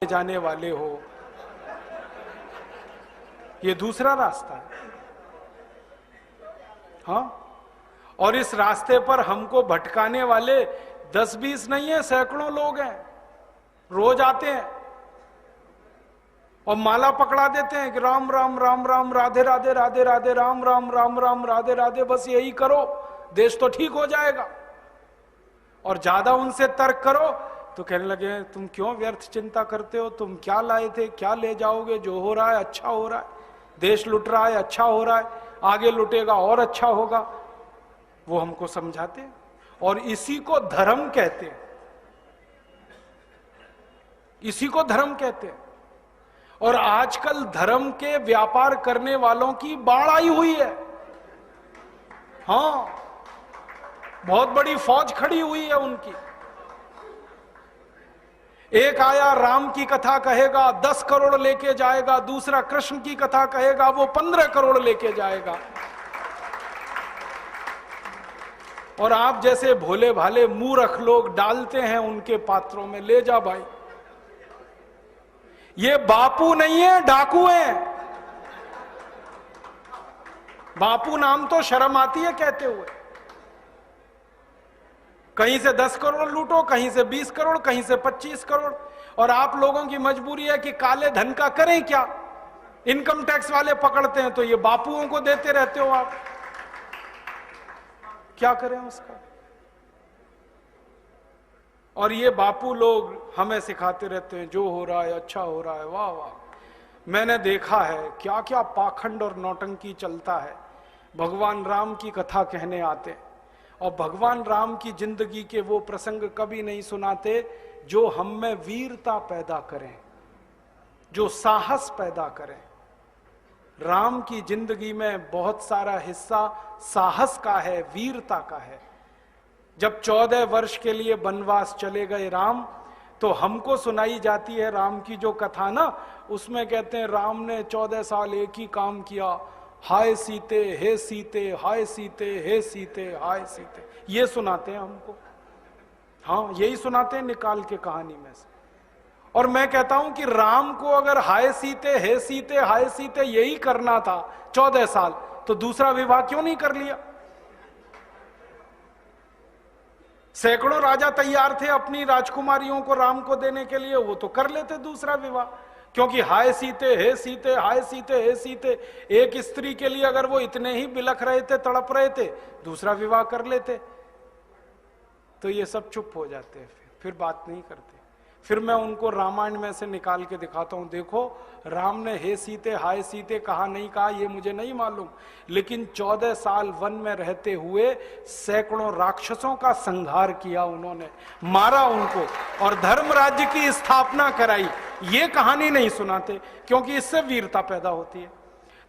जाने वाले हो, ये दूसरा रास्ता है। हाँ, और इस रास्ते पर हमको भटकाने वाले 10-20 नहीं है, सैकड़ों लोग हैं, रोज आते हैं और माला पकड़ा देते हैं कि राम राम राम राम राधे राधे राधे राधे राम राम राम राम राधे राधे, बस यही करो देश तो ठीक हो जाएगा। और ज्यादा उनसे तर्क करो तो कहने लगे तुम क्यों व्यर्थ चिंता करते हो, तुम क्या लाए थे, क्या ले जाओगे, जो हो रहा है अच्छा हो रहा है, देश लुट रहा है अच्छा हो रहा है, आगे लुटेगा और अच्छा होगा। वो हमको समझाते हैं और इसी को धर्म कहते हैं, इसी को धर्म कहते हैं। और आजकल धर्म के व्यापार करने वालों की बाढ़ आई हुई है। हाँ, बहुत बड़ी फौज खड़ी हुई है उनकी। एक आया राम की कथा कहेगा 10 करोड़ लेके जाएगा, दूसरा कृष्ण की कथा कहेगा वो 15 करोड़ लेके जाएगा। और आप जैसे भोले भाले मूर्ख लोग डालते हैं उनके पात्रों में, ले जा भाई। ये बापू नहीं है, डाकू हैं। बापू नाम तो शर्म आती है कहते हुए। कहीं से 10 करोड़ लूटो, कहीं से 20 करोड़, कहीं से 25 करोड़। और आप लोगों की मजबूरी है कि काले धन का करें क्या, इनकम टैक्स वाले पकड़ते हैं तो ये बापुओं को देते रहते हो आप, क्या करें उसका। और ये बापू लोग हमें सिखाते रहते हैं जो हो रहा है अच्छा हो रहा है, वाह वाह। मैंने देखा है क्या क्या पाखंड और नौटंकी चलता है। भगवान राम की कथा कहने आते और भगवान राम की जिंदगी के वो प्रसंग कभी नहीं सुनाते जो हम में वीरता पैदा करें, जो साहस पैदा करें। राम की जिंदगी में बहुत सारा हिस्सा साहस का है, वीरता का है। जब 14 वर्ष के लिए वनवास चले गए राम, तो हमको सुनाई जाती है राम की जो कथा ना, उसमें कहते हैं राम ने 14 साल एक ही काम किया, हाय सीते हे सीते, हाय सीते हे सीते, हाय सीते, ये सुनाते हैं हमको। हाँ, यही सुनाते हैं निकाल के कहानी में से। और मैं कहता हूं कि राम को अगर हाय सीते हे सीते हाय सीते यही करना था 14 साल, तो दूसरा विवाह क्यों नहीं कर लिया। सैकड़ों राजा तैयार थे अपनी राजकुमारियों को राम को देने के लिए, वो तो कर लेते दूसरा विवाह। क्योंकि हाय सीते हे सीते, हाय सीते हे सीते, एक स्त्री के लिए अगर वो इतने ही बिलख रहे थे, तड़प रहे थे, दूसरा विवाह कर लेते। तो ये सब चुप हो जाते हैं, फिर बात नहीं करते। फिर मैं उनको रामायण में से निकाल के दिखाता हूं, देखो राम ने हे सीते हाय सीते कहा नहीं कहा ये मुझे नहीं मालूम, लेकिन 14 साल वन में रहते हुए सैकड़ों राक्षसों का संहार किया उन्होंने, मारा उनको और धर्म राज्य की स्थापना कराई। ये कहानी नहीं सुनाते क्योंकि इससे वीरता पैदा होती है।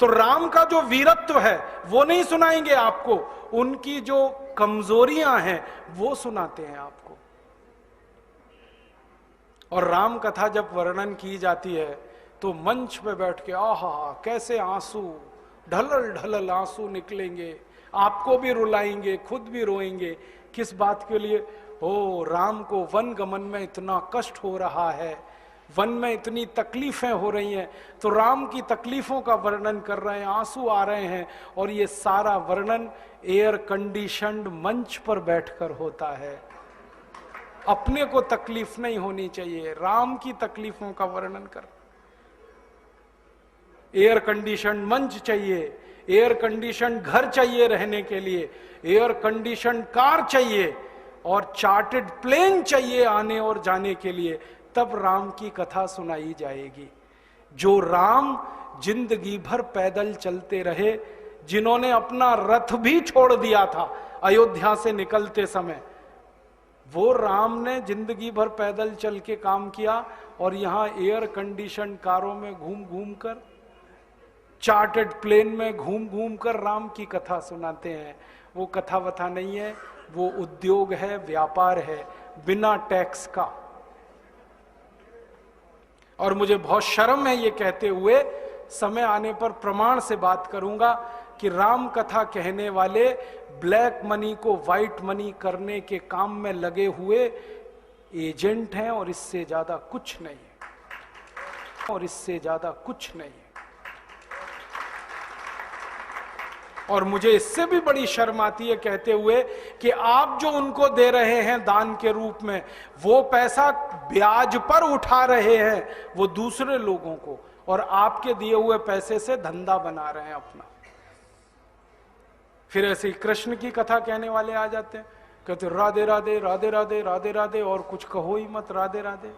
तो राम का जो वीरत्व है वो नहीं सुनाएंगे आपको, उनकी जो कमजोरियां हैं वो सुनाते हैं आपको। और राम कथा जब वर्णन की जाती है तो मंच पे बैठ के आहा कैसे आंसू, ढलल ढलल आंसू निकलेंगे, आपको भी रुलाएंगे, खुद भी रोएंगे। किस बात के लिए? ओ, राम को वन गमन में इतना कष्ट हो रहा है, वन में इतनी तकलीफें हो रही हैं, तो राम की तकलीफों का वर्णन कर रहे हैं, आंसू आ रहे हैं। और ये सारा वर्णन एयर कंडीशनड मंच पर बैठकर होता है। अपने को तकलीफ नहीं होनी चाहिए, राम की तकलीफों का वर्णन कर। एयर कंडीशन मंच चाहिए, एयर कंडीशन घर चाहिए रहने के लिए, एयर कंडीशन कार चाहिए और चार्टर्ड प्लेन चाहिए आने और जाने के लिए, तब राम की कथा सुनाई जाएगी। जो राम जिंदगी भर पैदल चलते रहे, जिन्होंने अपना रथ भी छोड़ दिया था अयोध्या से निकलते समय, वो राम ने जिंदगी भर पैदल चल के काम किया और यहां एयर कंडीशन कारों में घूम घूम कर, चार्टर्ड प्लेन में घूम घूम कर राम की कथा सुनाते हैं। वो कथा वथा नहीं है, वो उद्योग है, व्यापार है, बिना टैक्स का। और मुझे बहुत शर्म है ये कहते हुए, समय आने पर प्रमाण से बात करूंगा कि राम कथा कहने वाले ब्लैक मनी को व्हाइट मनी करने के काम में लगे हुए एजेंट हैं और इससे ज्यादा कुछ नहीं है। और इससे ज्यादा कुछ नहीं है। और मुझे इससे भी बड़ी शर्म आती है कहते हुए कि आप जो उनको दे रहे हैं दान के रूप में, वो पैसा ब्याज पर उठा रहे हैं वो दूसरे लोगों को, और आपके दिए हुए पैसे से धंधा बना रहे हैं अपना। फिर ऐसे ही कृष्ण की कथा कहने वाले आ जाते हैं, कहते राधे राधे राधे राधे राधे राधे, और कुछ कहो ही मत, राधे राधे।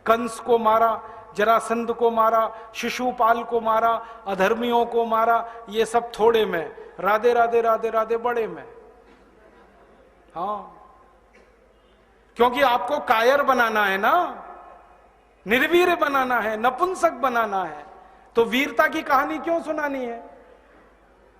कंस को मारा, जरासंध को मारा, शिशुपाल को मारा, अधर्मियों को मारा, ये सब थोड़े में, राधे राधे राधे राधे बड़े में। हाँ, क्योंकि आपको कायर बनाना है ना, निर्वीर बनाना है, नपुंसक बनाना है, तो वीरता की कहानी क्यों सुनानी है?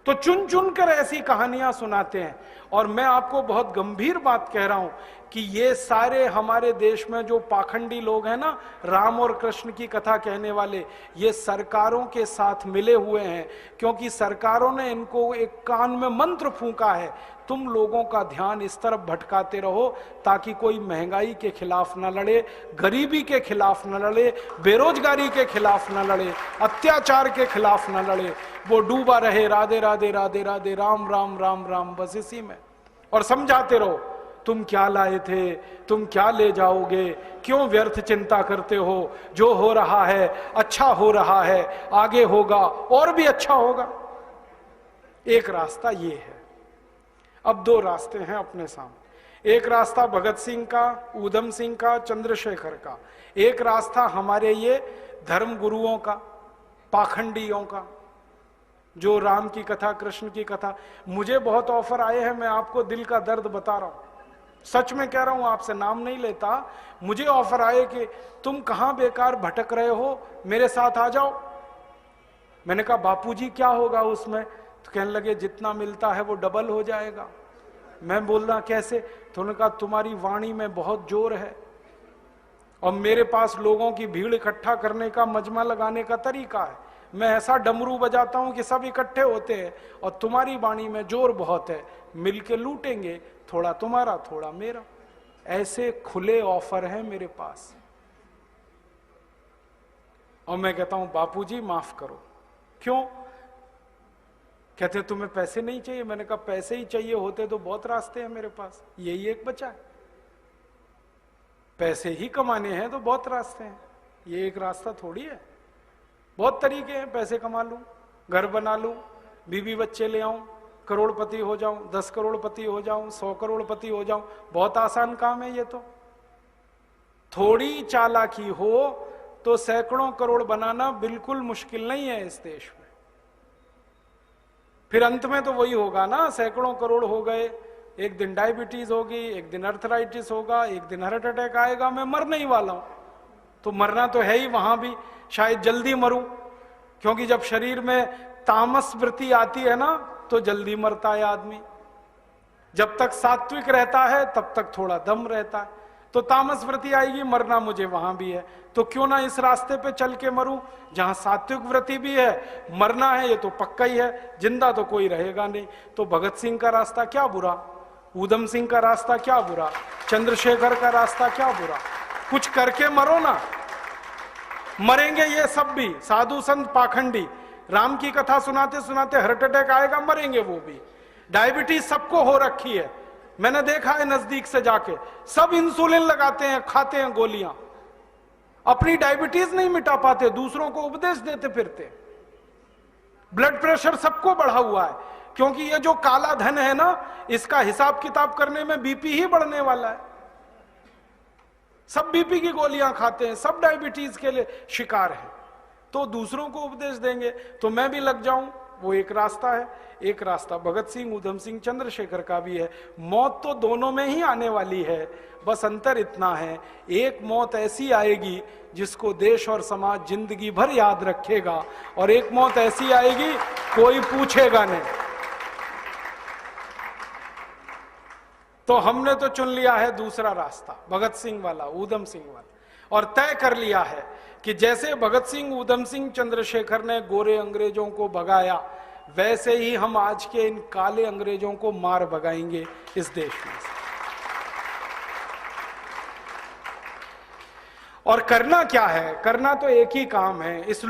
तो चुन चुन कर ऐसी कहानियां सुनाते हैं। और मैं आपको बहुत गंभीर बात कह रहा हूं कि ये सारे हमारे देश में जो पाखंडी लोग हैं ना, राम और कृष्ण की कथा कहने वाले, ये सरकारों के साथ मिले हुए हैं, क्योंकि सरकारों ने इनको एक कान में मंत्र फूंका है, तुम लोगों का ध्यान इस तरफ भटकाते रहो ताकि कोई महंगाई के खिलाफ न लड़े, गरीबी के खिलाफ न लड़े, बेरोजगारी के खिलाफ न लड़े, अत्याचार के खिलाफ न लड़े, वो डूबा रहे राधे राधे राधे राधे राम राम राम राम, बस इसी में। और समझाते रहो, तुम क्या लाए थे, तुम क्या ले जाओगे, क्यों व्यर्थ चिंता करते हो, जो हो रहा है अच्छा हो रहा है, आगे होगा और भी अच्छा होगा। एक रास्ता ये है। अब दो रास्ते हैं अपने सामने, एक रास्ता भगत सिंह का, ऊधम सिंह का, चंद्रशेखर का, एक रास्ता हमारे ये धर्म गुरुओं का, पाखंडियों का, जो राम की कथा, कृष्ण की कथा। मुझे बहुत ऑफर आए हैं, मैं आपको दिल का दर्द बता रहा हूं, सच में कह रहा हूं, आपसे नाम नहीं लेता। मुझे ऑफर आए कि तुम कहां बेकार भटक रहे हो, मेरे साथ आ जाओ। मैंने कहा बापूजी क्या होगा उसमें? तो कहने लगे जितना मिलता है वो डबल हो जाएगा। मैं बोल रहा कैसे? तो उन्होंने कहा तुम्हारी वाणी में बहुत जोर है और मेरे पास लोगों की भीड़ इकट्ठा करने का, मजमा लगाने का तरीका है। मैं ऐसा डमरू बजाता हूं कि सब इकट्ठे होते हैं, और तुम्हारी वाणी में जोर बहुत है, मिलके लूटेंगे, थोड़ा तुम्हारा थोड़ा मेरा। ऐसे खुले ऑफर हैं मेरे पास। और मैं कहता हूं बापूजी माफ करो। क्यों? कहते तुम्हें पैसे नहीं चाहिए? मैंने कहा पैसे ही चाहिए होते तो बहुत रास्ते हैं मेरे पास, यही एक बचा है। पैसे ही कमाने हैं तो बहुत रास्ते हैं, ये एक रास्ता थोड़ी है। बहुत तरीके हैं, पैसे कमा लूं, घर बना लूं, बीवी बच्चे ले आऊं, करोड़पति हो जाऊं, 10 करोड़पति हो जाऊं, 100 करोड़पति हो जाऊं, बहुत आसान काम है ये तो। थोड़ी चालाकी हो तो सैकड़ों करोड़ बनाना बिल्कुल मुश्किल नहीं है इस देश में। फिर अंत में तो वही होगा ना, सैकड़ों करोड़ हो गए, एक दिन डायबिटीज होगी, एक दिन अर्थराइटिस होगा, एक दिन हार्ट अटैक आएगा, मैं मरने ही वाला हूं। तो मरना तो है ही, वहां भी शायद जल्दी मरूं, क्योंकि जब शरीर में तामस वृत्ति आती है ना तो जल्दी मरता है आदमी। जब तक सात्विक रहता है तब तक थोड़ा दम रहता है, तो तामस वृत्ति आएगी, मरना मुझे वहां भी है। तो क्यों ना इस रास्ते पे चल के मरूं जहां सात्विक वृत्ति भी है, मरना है ये तो पक्का ही है, जिंदा तो कोई रहेगा नहीं। तो भगत सिंह का रास्ता क्या बुरा, ऊधम सिंह का रास्ता क्या बुरा, चंद्रशेखर का रास्ता क्या बुरा? कुछ करके मरो ना। मरेंगे ये सब भी, साधु संत पाखंडी, राम की कथा सुनाते सुनाते हार्ट अटैक आएगा, मरेंगे वो भी। डायबिटीज सबको हो रखी है, मैंने देखा है नजदीक से जाके, सब इंसुलिन लगाते हैं, खाते हैं गोलियां, अपनी डायबिटीज नहीं मिटा पाते, दूसरों को उपदेश देते फिरते। ब्लड प्रेशर सबको बढ़ा हुआ है, क्योंकि ये जो काला धन है ना, इसका हिसाब किताब करने में बीपी ही बढ़ने वाला है। सब बीपी की गोलियां खाते हैं, सब डायबिटीज के लिए शिकार हैं, तो दूसरों को उपदेश देंगे तो मैं भी लग जाऊं, वो एक रास्ता है। एक रास्ता भगत सिंह, ऊधम सिंह, चंद्रशेखर का भी है। मौत तो दोनों में ही आने वाली है, बस अंतर इतना है, एक मौत ऐसी आएगी जिसको देश और समाज जिंदगी भर याद रखेगा, और एक मौत ऐसी आएगी कोई पूछेगा नहीं। तो हमने तो चुन लिया है दूसरा रास्ता, भगत सिंह वाला, ऊधम सिंह वाला, और तय कर लिया है कि जैसे भगत सिंह, ऊधम सिंह, चंद्रशेखर ने गोरे अंग्रेजों को भगाया, वैसे ही हम आज के इन काले अंग्रेजों को मार भगाएंगे इस देश में। और करना क्या है? करना तो एक ही काम है, इस